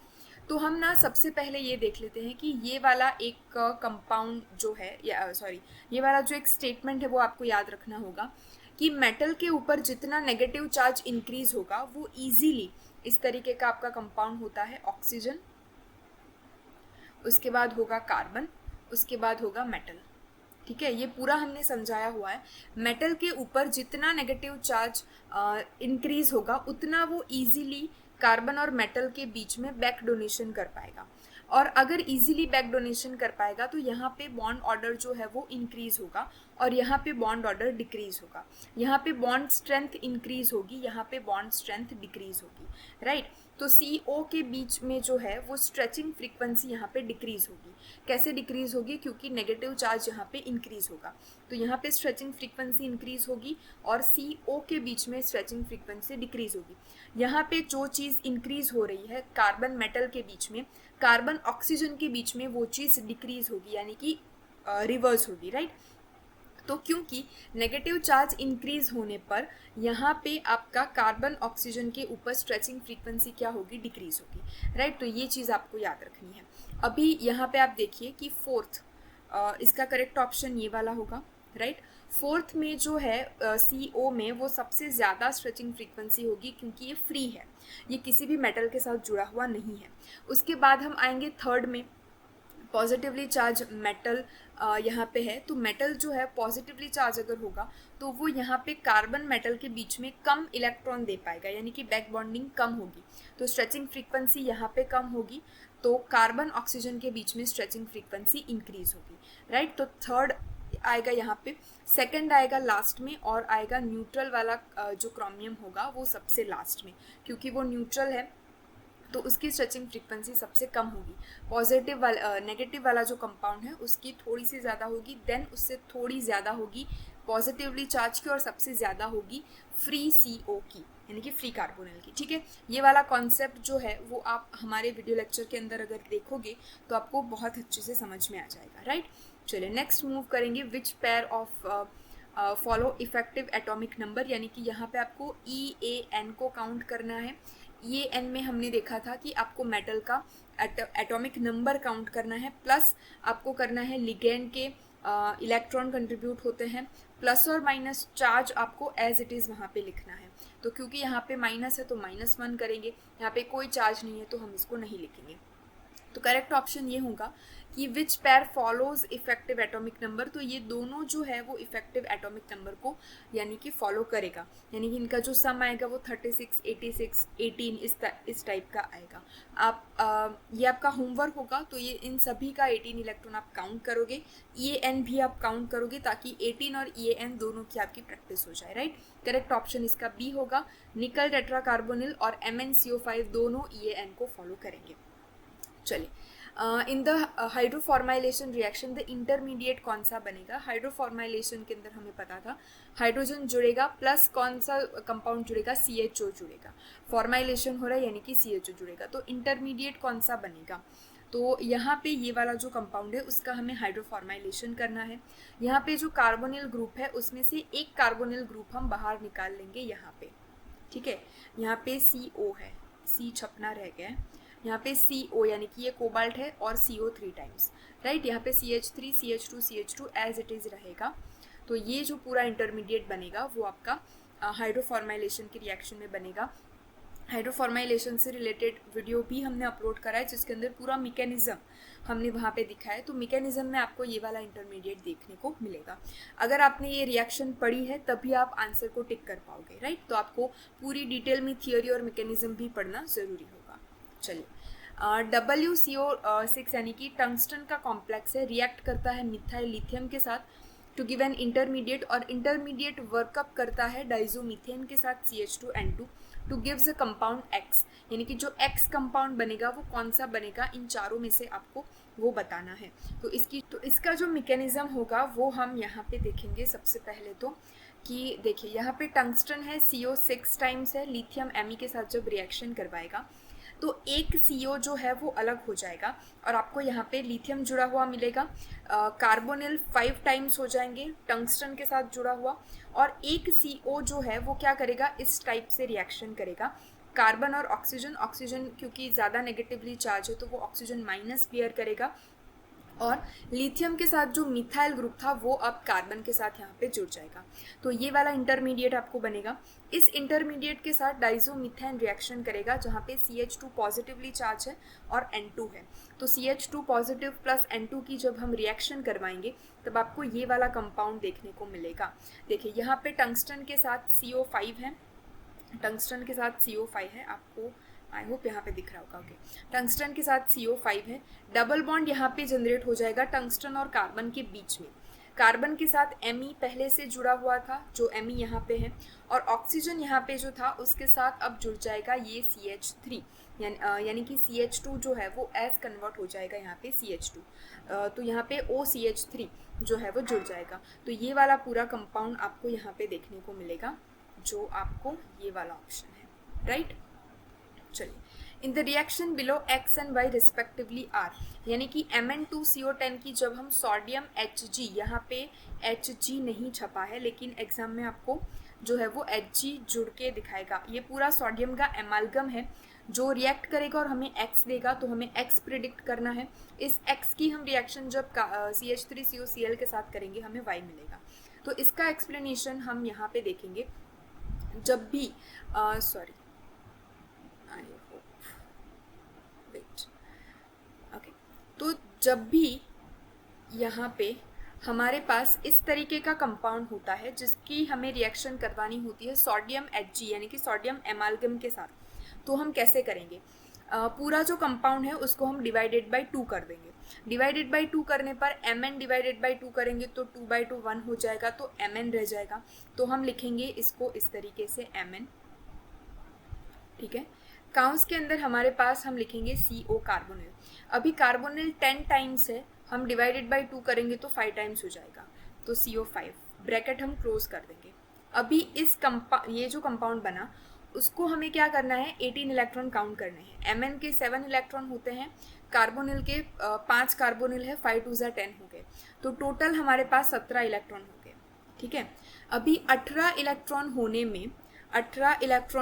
तो हम ना सबसे पहले ये देख लेते हैं कि ये वाला एक कंपाउंड जो है, ये वाला जो एक स्टेटमेंट है वो आपको याद रखना होगा कि मेटल के ऊपर जितना नेगेटिव चार्ज इंक्रीज होगा वो इजीली इस तरीके का आपका कंपाउंड होता है ऑक्सीजन, उसके बाद होगा कार्बन, उसके बाद होगा मेटल, ठीक है। ये पूरा हमने समझाया हुआ है। मेटल के ऊपर जितना नेगेटिव चार्ज इंक्रीज होगा उतना वो इजीली कार्बन और मेटल के बीच में बैक डोनेशन कर पाएगा। और अगर इजीली बैक डोनेशन कर पाएगा तो यहाँ पे बॉन्ड ऑर्डर जो है वो इंक्रीज होगा और यहाँ पे बॉन्ड ऑर्डर डिक्रीज होगा, यहाँ पे बॉन्ड स्ट्रेंथ इंक्रीज होगी, यहाँ पे बॉन्ड स्ट्रेंथ डिक्रीज होगी, राइट। तो CO के बीच में जो है वो स्ट्रेचिंग फ्रीक्वेंसी यहाँ पे डिक्रीज होगी। कैसे डिक्रीज होगी? क्योंकि नेगेटिव चार्ज यहाँ पे इंक्रीज होगा, तो यहाँ पे स्ट्रेचिंग फ्रीक्वेंसी इंक्रीज होगी और CO के बीच में स्ट्रेचिंग फ्रीक्वेंसी डिक्रीज होगी। यहाँ पे जो चीज़ इंक्रीज हो रही है कार्बन मेटल के बीच में, कार्बन ऑक्सीजन के बीच में वो चीज़ डिक्रीज होगी, यानी कि रिवर्स होगी, राइट। तो क्योंकि नेगेटिव चार्ज इंक्रीज होने पर यहाँ पे आपका कार्बन ऑक्सीजन के ऊपर स्ट्रेचिंग फ्रीक्वेंसी क्या होगी? डिक्रीज होगी, राइट। तो ये चीज़ आपको याद रखनी है। अभी यहाँ पे आप देखिए कि फोर्थ, इसका करेक्ट ऑप्शन ये वाला होगा, राइट। फोर्थ में जो है CO में वो सबसे ज़्यादा स्ट्रेचिंग फ्रीक्वेंसी होगी क्योंकि ये फ्री है, ये किसी भी मेटल के साथ जुड़ा हुआ नहीं है। उसके बाद हम आएंगे थर्ड में, पॉजिटिवली चार्ज मेटल यहाँ पे है, तो मेटल जो है पॉजिटिवली चार्ज अगर होगा तो वो यहाँ पे कार्बन मेटल के बीच में कम इलेक्ट्रॉन दे पाएगा, यानी कि बैक बॉन्डिंग कम होगी, तो स्ट्रेचिंग फ्रीक्वेंसी यहाँ पे कम होगी, तो कार्बन ऑक्सीजन के बीच में स्ट्रेचिंग फ्रीक्वेंसी इंक्रीज होगी, राइट। तो थर्ड आएगा यहाँ पे, सेकंड आएगा लास्ट में, और आएगा न्यूट्रल वाला जो क्रोमियम होगा वो सबसे लास्ट में, क्योंकि वो न्यूट्रल है तो उसकी स्ट्रेचिंग फ्रीक्वेंसी सबसे कम होगी। पॉजिटिव वाला नेगेटिव वाला जो कंपाउंड है उसकी थोड़ी सी ज़्यादा होगी, देन उससे थोड़ी ज़्यादा होगी पॉजिटिवली चार्ज की, और सबसे ज़्यादा होगी फ्री CO की, यानी कि फ्री कार्बोनिल की, ठीक है। ये वाला कॉन्सेप्ट जो है वो आप हमारे वीडियो लेक्चर के अंदर अगर देखोगे तो आपको बहुत अच्छे से समझ में आ जाएगा, राइट। चलिए नेक्स्ट मूव करेंगे, which pair of follow effective atomic number, यानी कि यहाँ पे आपको EAN को काउंट करना है। EAN में हमने देखा था कि आपको मेटल का एटॉमिक नंबर काउंट करना है, प्लस आपको करना है लिगेंड के इलेक्ट्रॉन कंट्रीब्यूट होते हैं, प्लस और माइनस चार्ज आपको एज इट इज़ वहाँ पे लिखना है। तो क्योंकि यहाँ पे माइनस है तो -1 करेंगे, यहाँ पे कोई चार्ज नहीं है तो हम इसको नहीं लिखेंगे। तो करेक्ट ऑप्शन ये होगा कि which pair follows effective atomic number, तो ये दोनों जो है वो इफेक्टिव एटॉमिक नंबर को यानी कि फॉलो करेगा, यानी कि इनका जो सम आएगा वो 36, 86, 18 इस टाइप का आएगा। आप ये आपका होमवर्क होगा, तो ये इन सभी का 18 इलेक्ट्रॉन आप काउंट करोगे, EAN भी आप काउंट करोगे, ताकि 18 और EAN दोनों की आपकी प्रैक्टिस हो जाए, राइट। करेक्ट ऑप्शन इसका बी होगा, निकल टेट्राकार्बोनिल और MnCO5 दोनों EAN को फॉलो करेंगे। चलिए in the hydroformylation reaction the intermediate कौन सा बनेगा? हाइड्रोफॉर्माइलेशन के अंदर हमें पता था हाइड्रोजन जुड़ेगा प्लस कौन सा कंपाउंड जुड़ेगा? CHO जुड़ेगा। फॉर्माइलेशन हो रहा है यानी कि CHO जुड़ेगा, तो इंटरमीडिएट कौन सा बनेगा? तो यहाँ पे ये वाला जो कंपाउंड है उसका हमें हाइड्रोफॉर्माइलेशन करना है। यहाँ पे जो कार्बोनिल ग्रुप है उसमें से एक कार्बोनिल ग्रुप हम बाहर निकाल लेंगे यहाँ पे, ठीक है। यहाँ पे CO है, C छपना रह गया है, यहाँ पे CO यानी कि ये कोबाल्ट है और CO 3 टाइम्स, राइट। यहाँ पे CH3, CH2, CH2 as it is रहेगा। तो ये जो पूरा इंटरमीडिएट बनेगा वो आपका हाइड्रोफॉर्माइलेशन की रिएक्शन में बनेगा। हाइड्रोफॉर्माइलेशन से रिलेटेड वीडियो भी हमने अपलोड करा है जिसके अंदर पूरा मैकेनिज्म हमने वहाँ पे दिखाया है, तो मैकेनिज्म में आपको ये वाला इंटरमीडिएट देखने को मिलेगा। अगर आपने ये रिएक्शन पढ़ी है तभी आप आंसर को टिक कर पाओगे, राइट। तो आपको पूरी डिटेल में थियोरी और मैकेनिज्म भी पढ़ना ज़रूरी होगा। चलिए WCO6 यानी कि टंगस्टन का कॉम्प्लेक्स है, रिएक्ट करता है मिथाइल लिथियम के साथ टू गिव एन इंटरमीडिएट, और इंटरमीडिएट वर्कअप करता है डाइजोमीथेन के साथ CH2N2 two gives a compound X, यानी कि जो X कंपाउंड बनेगा वो कौन सा बनेगा, इन चारों में से आपको वो बताना है। तो इसका जो मैकेनिज्म होगा वो हम यहाँ पे देखेंगे। सबसे पहले तो कि देखिए यहाँ पे टंगस्टन है, CO6 टाइम्स है, लिथियम Me के साथ जब रिएक्शन करवाएगा तो एक CO जो है वो अलग हो जाएगा और आपको यहाँ पे लिथियम जुड़ा हुआ मिलेगा, कार्बोनिल 5 टाइम्स हो जाएंगे टंगस्टन के साथ जुड़ा हुआ, और एक CO जो है वो क्या करेगा, इस टाइप से रिएक्शन करेगा। कार्बन और ऑक्सीजन क्योंकि ज़्यादा नेगेटिवली चार्ज है तो वो ऑक्सीजन माइनस बियर करेगा, और लिथियम के साथ जो मिथाइल ग्रुप था वो अब कार्बन के साथ यहाँ पे जुड़ जाएगा। तो ये वाला इंटरमीडिएट आपको बनेगा। इस इंटरमीडिएट के साथ डाइजोमीथेन रिएक्शन करेगा जहाँ पे CH2 पॉजिटिवली चार्ज है और N2 है। तो CH2 पॉजिटिव प्लस N2 की जब हम रिएक्शन करवाएंगे तब आपको ये वाला कंपाउंड देखने को मिलेगा। देखिए यहाँ पे टंगस्टन के साथ CO5 है, टंगस्टन के साथ CO5 है, आपको आई होप यहाँ पे दिख रहा होगा। ओके, टंगस्टन के साथ CO5 है, डबल बॉन्ड यहाँ पे जनरेट हो जाएगा टंगस्टन और कार्बन के बीच में। कार्बन के साथ Me पहले से जुड़ा हुआ था, जो Me यहाँ पे है, और ऑक्सीजन यहाँ पे जो था उसके साथ अब जुड़ जाएगा ये CH3, यानी कि CH2 जो है वो एस कन्वर्ट हो जाएगा यहाँ पे CH2, तो यहाँ पे OCH3 जो है वो जुड़ जाएगा। तो ये वाला पूरा कंपाउंड आपको यहाँ पे देखने को मिलेगा, जो आपको ये वाला ऑप्शन है, राइट। चलिए, in the reaction below X and Y respectively are, यानी कि Mn2CO10 की जब हम सोडियम Hg, यहाँ पे Hg नहीं छपा है लेकिन एग्जाम में आपको जो है वो Hg जुड़ के दिखाएगा। ये पूरा सोडियम का एमालगम है जो रिएक्ट करेगा और हमें X देगा, तो हमें X प्रिडिक्ट करना है। इस X की हम रिएक्शन जब CH3COCl के साथ करेंगे हमें Y मिलेगा। तो इसका एक्सप्लेनेशन हम यहाँ पे देखेंगे। जब भी तो जब भी यहाँ पे हमारे पास इस तरीके का कंपाउंड होता है जिसकी हमें रिएक्शन करवानी होती है सोडियम Hg यानी कि सोडियम एमालगम के साथ, तो हम कैसे करेंगे? पूरा जो कंपाउंड है उसको हम डिवाइडेड बाई 2 कर देंगे। डिवाइडेड बाई 2 करने पर Mn डिवाइडेड बाई 2 करेंगे तो 2/2 1 हो जाएगा, तो Mn रह जाएगा। तो हम लिखेंगे इसको इस तरीके से Mn, ठीक है। काउंस के अंदर हमारे पास हम लिखेंगे CO कार्बोनिल। अभी कार्बोनिल 10 टाइम्स है, हम डिवाइडेड बाई 2 करेंगे तो 5 टाइम्स हो जाएगा, तो CO5, ब्रैकेट हम क्लोज कर देंगे। अभी इस ये जो कंपाउंड बना उसको हमें क्या करना है, 18 इलेक्ट्रॉन काउंट करने हैं। Mn के 7 इलेक्ट्रॉन होते हैं, कार्बोनिल के 5 कार्बोनिल है, 5 2 10 हो गए, तो टोटल हमारे पास 17 इलेक्ट्रॉन हो गए, ठीक है। अभी 18 इलेक्ट्रॉन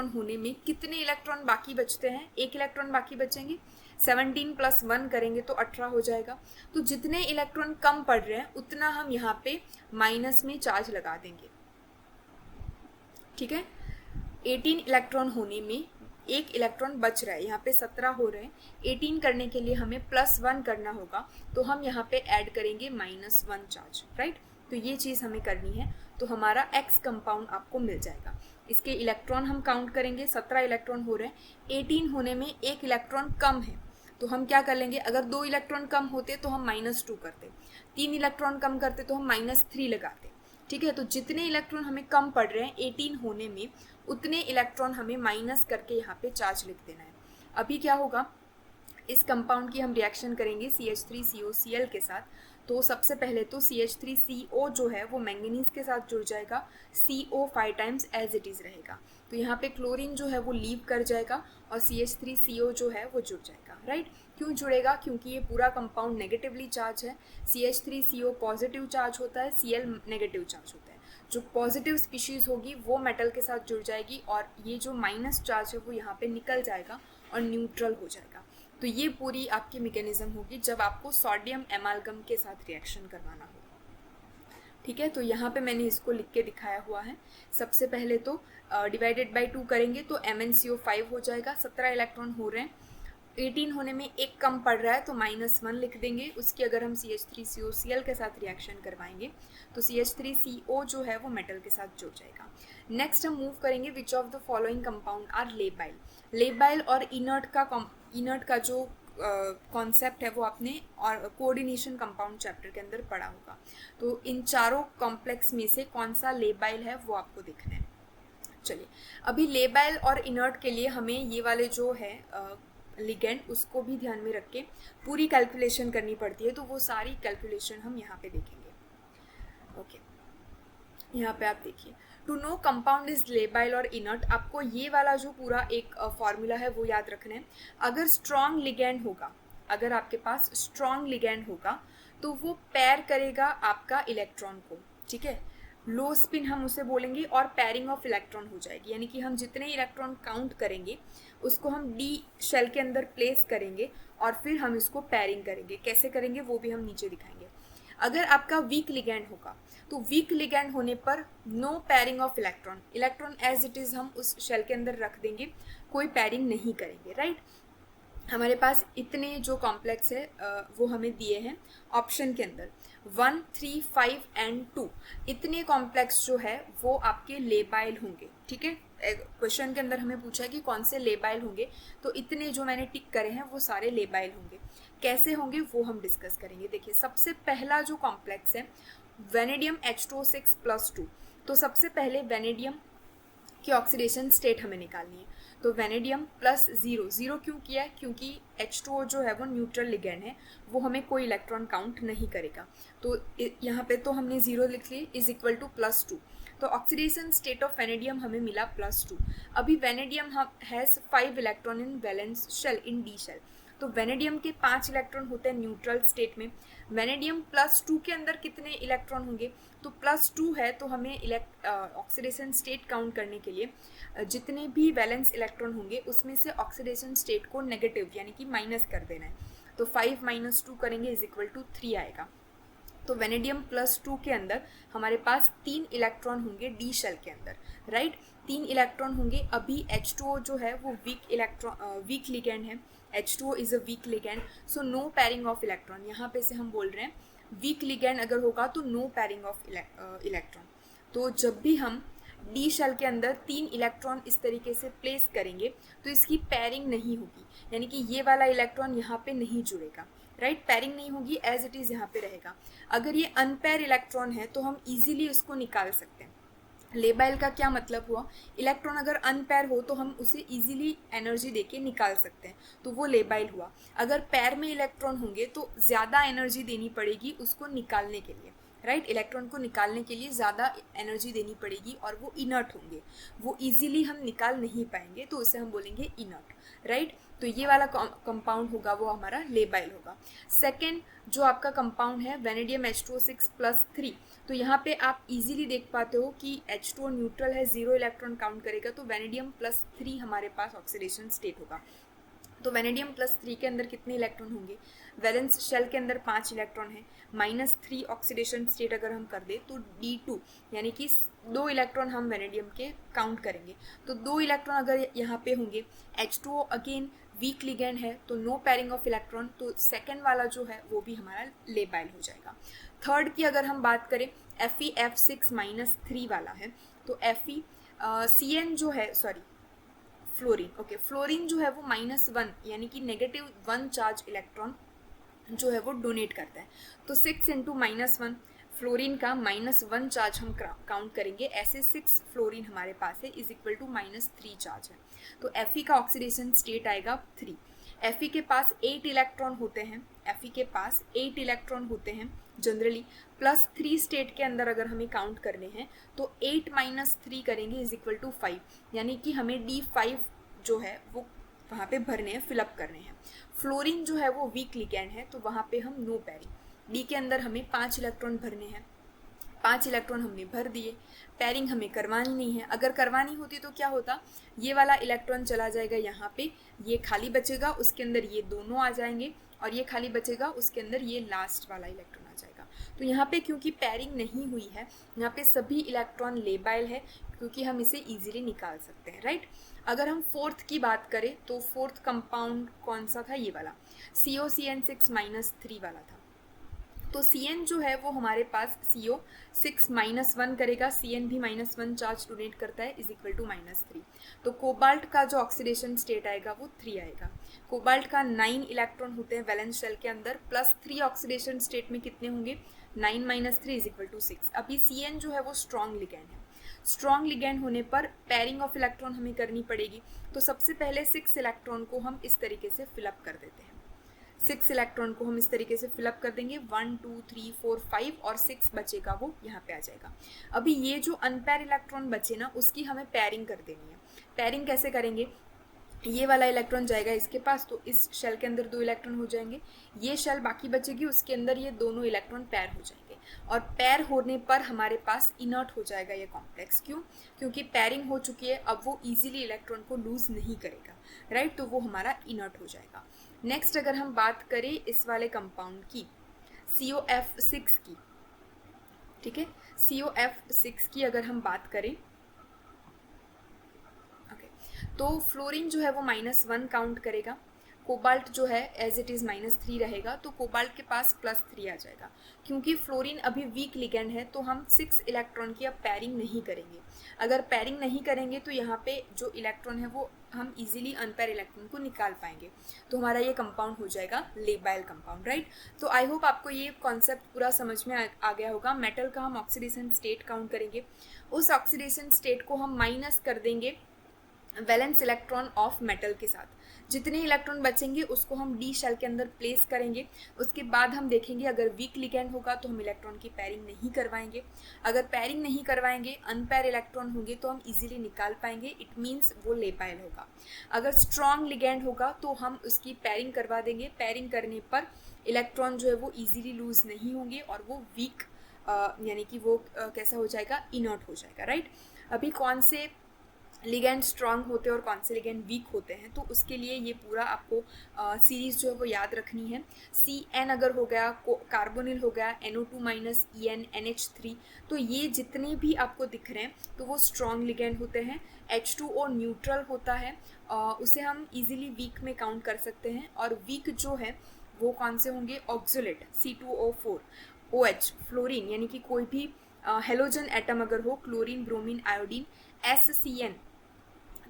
होने में कितने इलेक्ट्रॉन बाकी बचते हैं? 1 इलेक्ट्रॉन बाकी बचेंगे, 17 + 1 करेंगे तो 18 हो जाएगा। तो जितने इलेक्ट्रॉन कम पड़ रहे हैं उतना हम यहाँ पे माइनस में चार्ज लगा देंगे, ठीक है। 18 इलेक्ट्रॉन होने में 1 इलेक्ट्रॉन बच रहा है, यहाँ पे 17 हो रहे हैं, 18 करने के लिए हमें +1 करना होगा, तो हम यहाँ पे ऐड करेंगे -1 चार्ज, राइट। तो ये चीज़ हमें करनी है, तो हमारा X कंपाउंड आपको मिल जाएगा। इसके इलेक्ट्रॉन हम काउंट करेंगे, 17 इलेक्ट्रॉन हो रहे हैं, 18 होने में 1 इलेक्ट्रॉन कम है, तो हम क्या कर लेंगे, अगर 2 इलेक्ट्रॉन कम होते तो हम -2 करते, 3 इलेक्ट्रॉन कम करते तो हम -3 लगाते, ठीक है। तो जितने इलेक्ट्रॉन हमें कम पड़ रहे हैं 18 होने में, उतने इलेक्ट्रॉन हमें माइनस करके यहाँ पे चार्ज लिख देना है। अभी क्या होगा, इस कंपाउंड की हम रिएक्शन करेंगे CH3COCl के साथ। तो सबसे पहले तो CH3CO जो है वो मैंगनीज के साथ जुड़ जाएगा, CO 5 times as it is रहेगा, तो यहाँ पे क्लोरीन जो है वो लीव कर जाएगा और CH3CO जो है वो जुड़ जाएगा, राइट। क्यों जुड़ेगा? क्योंकि ये पूरा कंपाउंड नेगेटिवली चार्ज है, CH3CO पॉजिटिव चार्ज होता है, Cl नेगेटिव चार्ज होता है। जो पॉजिटिव स्पीशीज़ होगी वो मेटल के साथ जुड़ जाएगी और ये जो माइनस चार्ज है वो यहाँ पे निकल जाएगा और न्यूट्रल हो जाएगा। तो ये पूरी आपकी मैकेनिज्म होगी जब आपको सोडियम एमालगम के साथ रिएक्शन करवाना हो, ठीक है। तो यहाँ पे मैंने इसको लिख के दिखाया हुआ है। सबसे पहले तो डिवाइडेड बाई 2 करेंगे तो MnCO5 हो जाएगा, 17 इलेक्ट्रॉन हो रहे हैं, 18 होने में 1 कम पड़ रहा है तो -1 लिख देंगे। उसकी अगर हम CH3COCl के साथ रिएक्शन करवाएंगे तो CH3CO जो है वो मेटल के साथ जुड़ जाएगा। नेक्स्ट हम मूव करेंगे, which of the following compound are labile. Labile और इनर्ट का जो कॉन्सेप्ट है वो आपने और कोऑर्डिनेशन कंपाउंड चैप्टर के अंदर पढ़ा होगा। तो इन चारों कॉम्प्लेक्स में से कौन सा लेबाइल है वो आपको देखना है। चलिए, अभी लेबाइल और इनर्ट के लिए हमें ये वाले जो है लिगेंड उसको भी ध्यान में रख के पूरी कैलकुलेशन करनी पड़ती है, तो वो सारी कैलकुलेशन हम यहाँ पे देखेंगे। ओके, यहाँ पे आप देखिए, to know compound is labile और इनर्ट, आपको ये वाला जो पूरा एक फॉर्मूला है वो याद रखना है। अगर स्ट्रॉन्ग लिगेंड होगा, अगर आपके पास स्ट्रॉन्ग लिगेंड होगा तो वो पैर करेगा आपका इलेक्ट्रॉन को, ठीक है। लो स्पिन हम उसे बोलेंगे और पैरिंग ऑफ इलेक्ट्रॉन हो जाएगी, यानी कि हम जितने इलेक्ट्रॉन काउंट करेंगे उसको हम डी शेल के अंदर प्लेस करेंगे और फिर हम इसको पैरिंग करेंगे। कैसे करेंगे वो भी हम नीचे दिखाएंगे। अगर आपका वीक लिगैंड होगा तो वीक लिगैंड होने पर no pairing of electron, electron as it is हम उस शेल के अंदर रख देंगे, कोई पैरिंग नहीं करेंगे, राइट। हमारे पास इतने जो कॉम्प्लेक्स है वो हमें दिए हैं ऑप्शन के अंदर, 1, 3, 5 एंड 2, इतने कॉम्प्लेक्स जो है वो आपके लेबाइल होंगे, ठीक है। क्वेश्चन के अंदर हमें पूछा है कि कौन से लेबाइल होंगे, तो इतने जो मैंने टिक करे हैं वो सारे लेबाइल होंगे। कैसे होंगे वो हम डिस्कस करेंगे। देखिए सबसे पहला जो कॉम्प्लेक्स है वेनेडियम H2O6+2, तो सबसे पहले वेनेडियम की ऑक्सीडेशन स्टेट हमें निकालनी है। तो वेनेडियम +0, ज़ीरो क्यों किया है? क्योंकि H2O जो है वो न्यूट्रल लिगैंड है, वो हमें कोई इलेक्ट्रॉन काउंट नहीं करेगा। तो यहाँ पे तो हमने 0 लिख ली, इज इक्वल टू +2। तो ऑक्सीडेशन स्टेट ऑफ वेनेडियम हमें मिला +2। अभी vanadium has 5 electron in valence shell in D shell. तो वेनेडियम के 5 इलेक्ट्रॉन होते हैं न्यूट्रल स्टेट में। वेनेडियम +2 के अंदर कितने इलेक्ट्रॉन होंगे? तो +2 है, तो हमें ऑक्सीडेशन स्टेट काउंट करने के लिए जितने भी वैलेंस इलेक्ट्रॉन होंगे उसमें से ऑक्सीडेशन स्टेट को नेगेटिव यानी कि माइनस कर देना है। तो 5 - 2 करेंगे इज इक्वल टू 3 आएगा। तो वेनेडियम +2 के अंदर हमारे पास 3 इलेक्ट्रॉन होंगे डी शेल के अंदर, राइट। 3 इलेक्ट्रॉन होंगे। अभी H2O जो है वो वीक लिगैंड है। H2O is a weak ligand, so no pairing of electron. यहाँ पे से हम बोल रहे हैं वीक लिगैंड अगर होगा तो नो पैरिंग ऑफ इलेक्ट्रॉन। तो जब भी हम डी शेल के अंदर 3 इलेक्ट्रॉन इस तरीके से प्लेस करेंगे तो इसकी पैरिंग नहीं होगी, यानी कि ये वाला इलेक्ट्रॉन यहाँ पे नहीं जुड़ेगा, राइट। पैरिंग नहीं होगी, एज इट इज़ यहाँ पे रहेगा। अगर ये अनपेयर इलेक्ट्रॉन है तो हम इजीली उसको निकाल सकते हैं। लेबाइल का क्या मतलब हुआ? इलेक्ट्रॉन अगर अनपेयर हो तो हम उसे इजीली एनर्जी देके निकाल सकते हैं, तो वो लेबाइल हुआ। अगर पैर में इलेक्ट्रॉन होंगे तो ज़्यादा एनर्जी देनी पड़ेगी उसको निकालने के लिए, राइट। इलेक्ट्रॉन को निकालने के लिए ज़्यादा एनर्जी देनी पड़ेगी और वो इनर्ट होंगे, वो इजीली हम निकाल नहीं पाएंगे, तो उसे हम बोलेंगे इनर्ट, राइट। तो ये वाला कंपाउंड होगा वो हमारा लेबाइल होगा। सेकेंड जो आपका कंपाउंड है वेनेडियम H2O6+3, तो यहाँ पे आप इजीली देख पाते हो कि H2O न्यूट्रल है, 0 इलेक्ट्रॉन काउंट करेगा, तो वेनेडियम +3 हमारे पास ऑक्सीडेशन स्टेट होगा। तो वेनेडियम +3 के अंदर कितने इलेक्ट्रॉन होंगे? वैलेंस शेल के अंदर 5 इलेक्ट्रॉन है, -3 ऑक्सीडेशन स्टेट अगर हम कर दे तो D2 यानी कि 2 इलेक्ट्रॉन हम वेनेडियम के काउंट करेंगे। तो 2 इलेक्ट्रॉन अगर यहाँ पे होंगे, H2O अगेन वीक लिगैंड है तो नो पैरिंग ऑफ इलेक्ट्रॉन, तो सेकेंड वाला जो है वो भी हमारा लेबाइल हो जाएगा। थर्ड की अगर हम बात करें FeF6-3 वाला है, तो CN जो है फ्लोरीन, ओके, फ्लोरीन जो है वो -1 यानी कि -1 चार्ज इलेक्ट्रॉन जो है वो डोनेट करता है। तो 6 × -1 फ्लोरीन का -1 चार्ज हम काउंट करेंगे, ऐसे 6 फ्लोरीन हमारे पास है, इज इक्वल टू -3 चार्ज है। तो Fe का ऑक्सीडेशन स्टेट आएगा 3। Fe के पास 8 इलेक्ट्रॉन होते हैं, Fe के पास 8 इलेक्ट्रॉन होते हैं जनरली, +3 स्टेट के अंदर अगर हमें काउंट करने हैं तो 8 - 3 करेंगे इज इक्वल टू 5, यानी कि हमें D5 जो है वो वहाँ पे भरने हैं, फिलअप करने हैं। फ्लोरीन जो है वो वीक लिगैंड है, तो वहाँ पे हम नो पैरिंग। डी के अंदर हमें 5 इलेक्ट्रॉन भरने हैं, 5 इलेक्ट्रॉन हमने भर दिए, पैरिंग हमें करवानी नहीं है। अगर करवानी होती तो क्या होता, ये वाला इलेक्ट्रॉन चला जाएगा यहाँ पे, ये खाली बचेगा, उसके अंदर ये दोनों आ जाएंगे, और ये खाली बचेगा, उसके अंदर ये लास्ट वाला इलेक्ट्रॉन आ जाएगा। तो यहाँ पे क्योंकि पैरिंग नहीं हुई है, यहाँ पे सभी इलेक्ट्रॉन लेबाइल है, क्योंकि हम इसे ईजिली निकाल सकते हैं, राइट। अगर हम फोर्थ की बात करें तो फोर्थ कंपाउंड कौन सा था? ये वाला COCN6-3 वाला था। तो CN जो है वो हमारे पास CO6-1 करेगा, CN भी -1 चार्ज डोनेट करता है, इज इक्वल टू -3। तो कोबाल्ट का जो ऑक्सीडेशन स्टेट आएगा वो 3 आएगा। कोबाल्ट का 9 इलेक्ट्रॉन होते हैं वैलेंस शेल के अंदर, +3 ऑक्सीडेशन स्टेट में कितने होंगे? 9 - 3 इज इक्वल टू 6। अभी CN जो है वो स्ट्रॉन्ग लिगैंड है, स्ट्रॉन्ग लिगैंड होने पर पैरिंग ऑफ इलेक्ट्रॉन हमें करनी पड़ेगी। तो सबसे पहले 6 इलेक्ट्रॉन को हम इस तरीके से फिलअप कर देते हैं, 6 इलेक्ट्रॉन को हम इस तरीके से फिलअप कर देंगे, 1 2 3 4 5 और 6 बचेगा वो यहाँ पे आ जाएगा। अभी ये जो अनपेयर इलेक्ट्रॉन बचे ना, उसकी हमें पैरिंग कर देनी है। पैरिंग कैसे करेंगे? ये वाला इलेक्ट्रॉन जाएगा इसके पास, तो इस शेल के अंदर 2 इलेक्ट्रॉन हो जाएंगे, ये शेल बाकी बचेगी, उसके अंदर ये दोनों इलेक्ट्रॉन पैर हो जाएंगे, और पैर होने पर हमारे पास इनर्ट हो जाएगा ये कॉम्प्लेक्स। क्यों? क्योंकि पैरिंग हो चुकी है, अब वो इजीली इलेक्ट्रॉन को लूज नहीं करेगा, राइट। तो वो हमारा इनर्ट हो जाएगा। नेक्स्ट अगर हम बात करें इस वाले कंपाउंड की COF6 की, ठीक है, COF6 की अगर हम बात करें, तो फ्लोरीन जो है वो -1 काउंट करेगा, कोबाल्ट जो है एज इट इज़ -3 रहेगा, तो कोबाल्ट के पास +3 आ जाएगा। क्योंकि फ्लोरीन अभी वीक लिगेंड है तो हम 6 इलेक्ट्रॉन की अब पैरिंग नहीं करेंगे। अगर पैरिंग नहीं करेंगे तो यहाँ पे जो इलेक्ट्रॉन है वो हम इजीली अनपेयर इलेक्ट्रॉन को निकाल पाएंगे, तो हमारा ये कंपाउंड हो जाएगा लेबाइल कंपाउंड, राइट। तो आई होप आपको ये कॉन्सेप्ट पूरा समझ में आ गया होगा। मेटल का हम ऑक्सीडेशन स्टेट काउंट करेंगे, उस ऑक्सीडेशन स्टेट को हम माइनस कर देंगे वैलेंस इलेक्ट्रॉन ऑफ मेटल के साथ। जितने इलेक्ट्रॉन बचेंगे उसको हम डी शेल के अंदर प्लेस करेंगे। उसके बाद हम देखेंगे अगर वीक लिगेंड होगा तो हम इलेक्ट्रॉन की पैरिंग नहीं करवाएंगे। अगर पैरिंग नहीं करवाएंगे, अनपेयर इलेक्ट्रॉन होंगे तो हम इजीली निकाल पाएंगे, इट मीन्स वो लेबाइल होगा। अगर स्ट्रॉन्ग लिगेंड होगा तो हम उसकी पैरिंग करवा देंगे। पैरिंग करने पर इलेक्ट्रॉन जो है वो ईजिली लूज नहीं होंगे और वो वीक यानी कि वो कैसा हो जाएगा, इनर्ट हो जाएगा, राइट। अभी कौन से लिगेंड स्ट्रांग होते हैं और कौन से लिगेंड वीक होते हैं, तो उसके लिए ये पूरा आपको सीरीज़ जो है वो याद रखनी है। CN अगर हो गया, कार्बोनिल हो गया, NO2- EN NH3, तो ये जितने भी आपको दिख रहे हैं तो वो स्ट्रॉन्ग लिगेंड होते हैं। H2O न्यूट्रल होता है, उसे हम इजीली वीक में काउंट कर सकते हैं। और वीक जो है वो कौन से होंगे, ऑक्सोलेट C2O4, OH फ्लोरीन यानी कि कोई भी हेलोजन एटम अगर हो, chlorine, bromine, iodine, SCN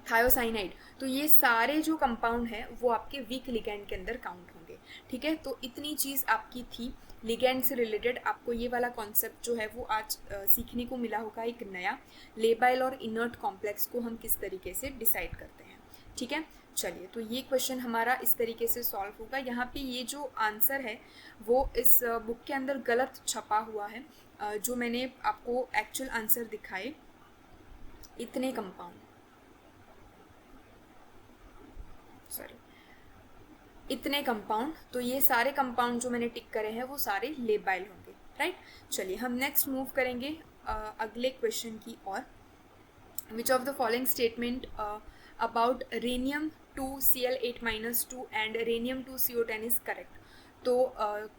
thiocyanide, तो ये सारे जो कंपाउंड हैं वो आपके वीक लिगेंड के अंदर काउंट होंगे, ठीक है। तो इतनी चीज़ आपकी थी लिगेंड से रिलेटेड। आपको ये वाला कॉन्सेप्ट जो है वो आज सीखने को मिला होगा, एक नया। लेबाइल और इनर्ट कॉम्प्लेक्स को हम किस तरीके से डिसाइड करते हैं, ठीक है। चलिए, तो ये क्वेश्चन हमारा इस तरीके से सॉल्व होगा। यहाँ पे ये जो आंसर है वो इस बुक के अंदर गलत छपा हुआ है। जो मैंने आपको एक्चुअल आंसर दिखाए, इतने कंपाउंड, इतने कंपाउंड, तो ये सारे कंपाउंड जो मैंने टिक करे हैं वो सारे लेबाइल होंगे, राइट। चलिए हम नेक्स्ट मूव करेंगे अगले क्वेश्चन की ओर। Which of the following statement about rhenium 2Cl8-2 and rhenium 2CO10 is correct. तो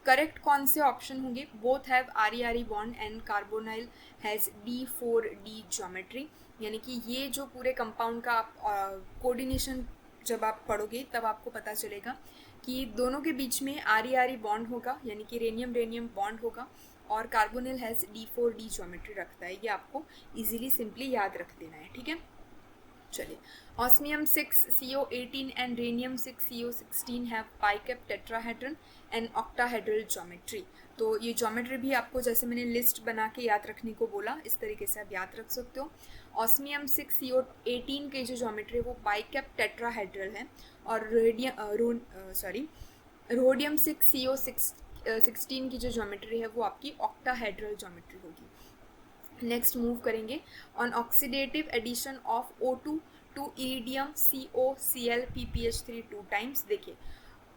करेक्ट कौन से ऑप्शन होंगे, both have RE-RE bond and carbonyl has D4D geometry. यानी कि ये जो पूरे कंपाउंड का आप कोऑर्डिनेशन जब आप पढ़ोगे तब आपको पता चलेगा कि दोनों के बीच में RE-RE बॉन्ड होगा, यानी कि रेनियम रेनियम बॉन्ड होगा, और कार्बोनिल हैज़ D4D ज्योमेट्री रखता है। ये आपको इजीली सिंपली याद रख देना है, ठीक है। चलिए, osmium 6CO18 and rhenium 6CO16 have bicapped tetrahedron and octahedral geometry. तो ये ज्योमेट्री भी आपको, जैसे मैंने लिस्ट बना के याद रखने को बोला, इस तरीके से आप याद रख सकते हो। ऑस्मियम 6CO18 के जो ज्योमेट्री है वो बाइकैप टेट्राहेड्रल है, और रोडियम 6CO16 की जो ज्योमेट्री है वो आपकी ऑक्टाहेड्रल ज्योमेट्री होगी। नेक्स्ट मूव करेंगे on oxidative addition of O2 to iridium COCl PPH3 2 times. देखिए,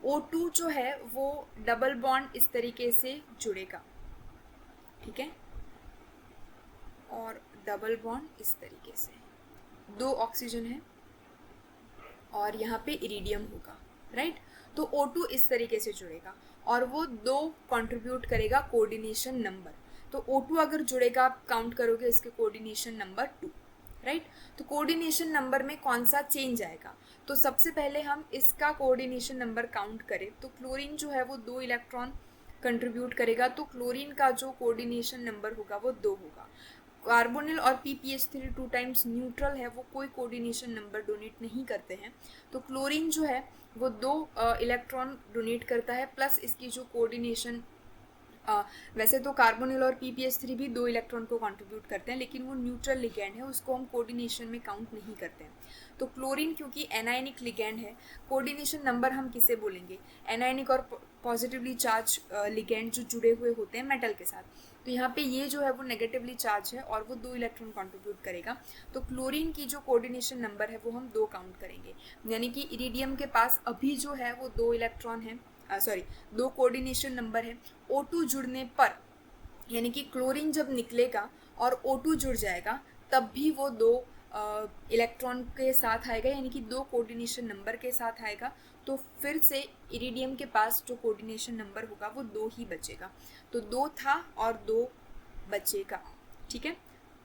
O2 जो है वो डबल बॉन्ड इस तरीके से जुड़ेगा, ठीक है, और डबल बॉन्ड इस तरीके से, 2 ऑक्सीजन है और यहाँ पे इरिडियम होगा, राइट। तो O2 इस तरीके से जुड़ेगा और वो 2 कंट्रीब्यूट करेगा कोऑर्डिनेशन नंबर। तो O2 अगर जुड़ेगा, आप काउंट करोगे इसके कोऑर्डिनेशन नंबर 2, राइट। तो कोऑर्डिनेशन नंबर में कौन सा चेंज आएगा, तो सबसे पहले हम इसका कोऑर्डिनेशन नंबर काउंट करें तो क्लोरीन जो है वो 2 इलेक्ट्रॉन कंट्रीब्यूट करेगा, तो क्लोरीन का जो कोऑर्डिनेशन नंबर होगा वो 2 होगा। कार्बोनिल और PPH3 2 टाइम्स न्यूट्रल है, वो कोई कोऑर्डिनेशन नंबर डोनेट नहीं करते हैं, तो क्लोरीन जो है वो 2 इलेक्ट्रॉन डोनेट करता है, प्लस इसकी जो कोऑर्डिनेशन, वैसे तो कार्बोनिल और PPH3 भी 2 इलेक्ट्रॉन को कंट्रीब्यूट करते हैं, लेकिन वो न्यूट्रल लिगैंड है, उसको हम कोऑर्डिनेशन में काउंट नहीं करते हैं। तो क्लोरीन क्योंकि एनायनिक लिगैंड है, कोऑर्डिनेशन नंबर हम किसे बोलेंगे, एनायनिक और पॉजिटिवली चार्ज लिगैंड जो जुड़े हुए होते हैं मेटल के साथ। तो यहाँ पे ये जो है वो नेगेटिवली चार्ज है और वो 2 इलेक्ट्रॉन कंट्रीब्यूट करेगा, तो क्लोरीन की जो कोऑर्डिनेशन नंबर है वो हम 2 काउंट करेंगे। यानी कि इरिडियम के पास अभी जो है वो 2 इलेक्ट्रॉन है, 2 कोऑर्डिनेशन नंबर है। O2 जुड़ने पर, यानी कि क्लोरीन जब निकलेगा और O2 जुड़ जाएगा तब भी वो 2 इलेक्ट्रॉन के साथ आएगा, यानी कि 2 कोऑर्डिनेशन नंबर के साथ आएगा। तो फिर से इरिडियम के पास जो कोऑर्डिनेशन नंबर होगा वो 2 ही बचेगा, तो 2 था और 2 बचेगा, ठीक है।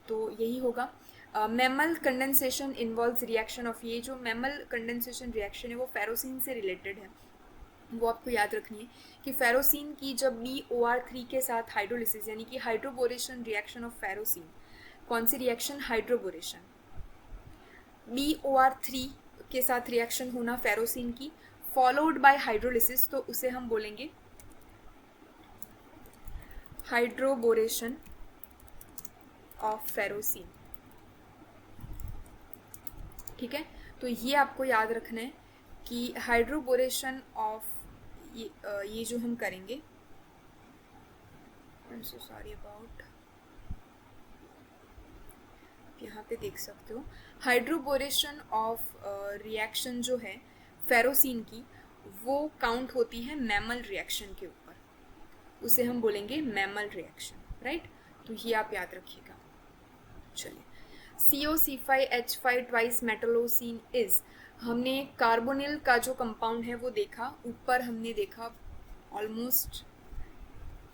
तो यही होगा। Mammal condensation involves reaction of, ये जो मैमल कंडेंसेशन रिएक्शन है वो फेरोसिन से रिलेटेड है, वो आपको याद रखनी है कि फेरोसिन की जब BOR3 के साथ हाइड्रोलिसिस यानी कि हाइड्रोबोरेशन रिएक्शन ऑफ फेरोसिन, कौन सी रिएक्शन? हाइड्रोबोरेशन। BOR3 के साथ रिएक्शन होना फेरोसिन की, फॉलोड बाय हाइड्रोलिसिस, तो उसे हम बोलेंगे हाइड्रोबोरेशन ऑफ फेरोसिन। ठीक है, तो ये आपको याद रखना है कि हाइड्रोबोरेशन ऑफ ये जो हम करेंगे, I am so sorry about, यहाँ पे देख सकते हो हाइड्रोबोरेशन ऑफ रिएक्शन जो है फेरोसिन की, वो काउंट होती है मैमल रिएक्शन के ऊपर, उसे हम बोलेंगे मैमल रिएक्शन, राइट। तो ये आप याद रखिएगा। चलिए, COC5H5 ट्वाइस मेटलोसिन इज, हमने कार्बोनिल का जो कंपाउंड है वो देखा, ऊपर हमने देखा ऑलमोस्ट,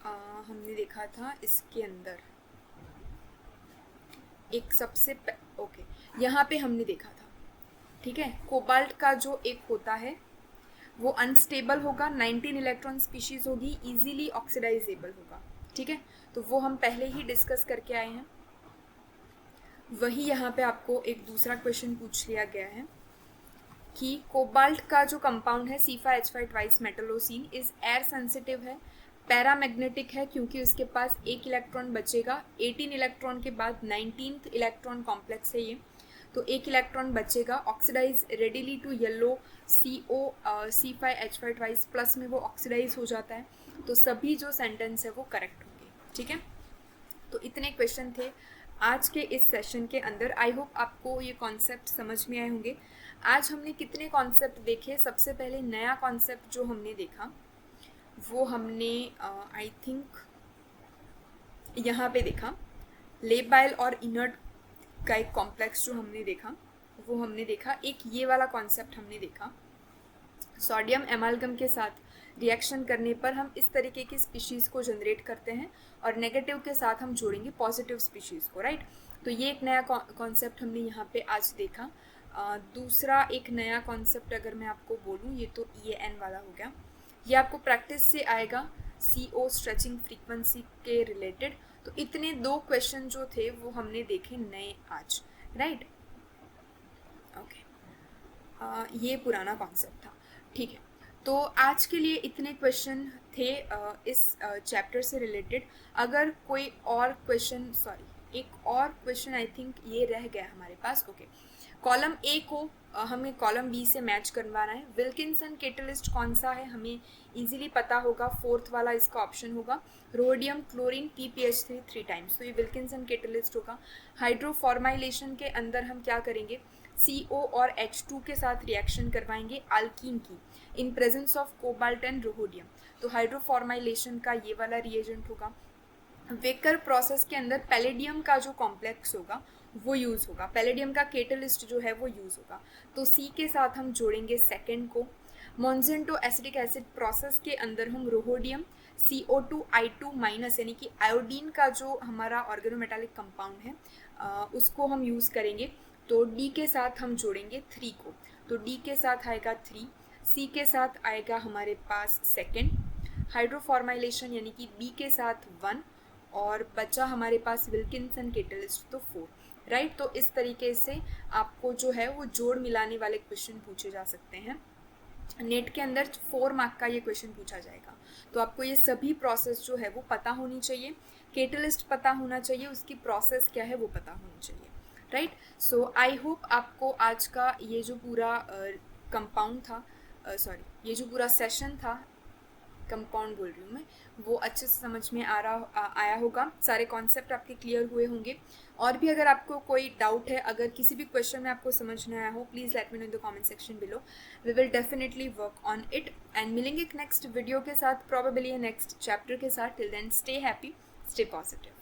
हमने देखा था इसके अंदर एक सबसे ओके, यहाँ पे हमने देखा था, ठीक है। कोबाल्ट का जो एक होता है वो अनस्टेबल होगा, 19 इलेक्ट्रॉन स्पीशीज होगी, इजीली ऑक्सीडाइजेबल होगा, ठीक है। तो वो हम पहले ही डिस्कस करके आए हैं। वही यहाँ पे आपको एक दूसरा क्वेश्चन पूछ लिया गया है कि कोबाल्ट का जो कंपाउंड है C5H5 twice metallocene is air sensitive है, पैरामैग्नेटिक है क्योंकि उसके पास एक इलेक्ट्रॉन बचेगा, 18 इलेक्ट्रॉन के बाद 19th इलेक्ट्रॉन कॉम्प्लेक्स है ये, तो एक इलेक्ट्रॉन बचेगा, oxidize readily to yellow C5H5 twice plus में वो ऑक्सीडाइज हो जाता है। तो सभी जो सेंटेंस है वो करेक्ट होंगे, ठीक है। तो इतने क्वेश्चन थे आज के इस सेशन के अंदर। आई होप आपको ये कॉन्सेप्ट समझ में आए होंगे। आज हमने कितने कॉन्सेप्ट देखे? सबसे पहले नया कॉन्सेप्ट जो हमने देखा वो हमने आई थिंक यहाँ पे देखा, लेबाइल और इनर्ट का एक कॉम्प्लेक्स जो हमने देखा वो हमने देखा। एक ये वाला कॉन्सेप्ट हमने देखा, सोडियम एमालगम के साथ रिएक्शन करने पर हम इस तरीके की स्पीशीज़ को जनरेट करते हैं और नेगेटिव के साथ हम जोड़ेंगे पॉजिटिव स्पीशीज़ को, राइट। तो ये एक नया कॉन्सेप्ट हमने यहाँ पे आज देखा। दूसरा एक नया कॉन्सेप्ट अगर मैं आपको बोलूँ, ये तो EAN वाला हो गया, ये आपको प्रैक्टिस से आएगा CO स्ट्रेचिंग फ्रीक्वेंसी के रिलेटेड। तो इतने दो क्वेश्चन जो थे वो हमने देखे नए आज, राइट। ओके, ये पुराना कॉन्सेप्ट था, ठीक है। तो आज के लिए इतने क्वेश्चन थे इस चैप्टर से रिलेटेड। अगर कोई और क्वेश्चन, सॉरी एक और क्वेश्चन आई थिंक ये रह गया हमारे पास। ओके, कॉलम ए को हमें कॉलम बी से मैच करवाना है। विल्किंसन कैटलिस्ट कौन सा है हमें इजीली पता होगा, फोर्थ वाला इसका ऑप्शन होगा, रोडियम क्लोरीन TPH3 3 टाइम्स, तो ये विल्किंसन कैटलिस्ट होगा। हाइड्रोफॉर्माइलेशन के अंदर हम क्या करेंगे, CO और H2 के साथ रिएक्शन करवाएंगे अल्कीन की in presence of cobalt and rhodium, तो हाइड्रोफॉर्माइलेशन का ये वाला रिएजेंट होगा। वेकर प्रोसेस के अंदर पैलेडियम का जो कॉम्प्लेक्स होगा वो यूज़ होगा, पैलेडियम का कैटलिस्ट जो है वो यूज़ होगा, तो C के साथ हम जोड़ेंगे सेकेंड को। मॉन्जेंटो एसिडिक एसिड प्रोसेस के अंदर हम रोडियम CO2I2- यानी कि आयोडीन का जो हमारा ऑर्गेनोमेटालिक कंपाउंड है उसको हम यूज़ करेंगे, तो D के साथ हम जोड़ेंगे 3 को, तो D के साथ आएगा 3, C के साथ आएगा हमारे पास सेकेंड, हाइड्रोफॉर्माइलेशन यानी कि B के साथ 1 और बचा हमारे पास विल्किंसन कैटलिस्ट तो 4, राइट। तो इस तरीके से आपको जो है वो जोड़ मिलाने वाले क्वेश्चन पूछे जा सकते हैं। नेट के अंदर 4 मार्क का ये क्वेश्चन पूछा जाएगा, तो आपको ये सभी प्रोसेस जो है वो पता होनी चाहिए, कैटलिस्ट पता होना चाहिए, उसकी प्रोसेस क्या है वो पता होनी चाहिए, राइट। सो आई होप आपको आज का ये जो पूरा कंपाउंड था, सॉरी ये जो पूरा सेशन था, कंपाउंड बोल रही हूँ मैं, वो अच्छे से समझ में आया होगा, सारे कॉन्सेप्ट आपके क्लियर हुए होंगे। और भी अगर आपको कोई डाउट है, अगर किसी भी क्वेश्चन में आपको समझ नहीं आया हो, please let me know in the comment section below, we will definitely work on it and मिलेंगे एक नेक्स्ट वीडियो के साथ, प्रॉबेबली नेक्स्ट चैप्टर के साथ। Till then stay happy, stay positive.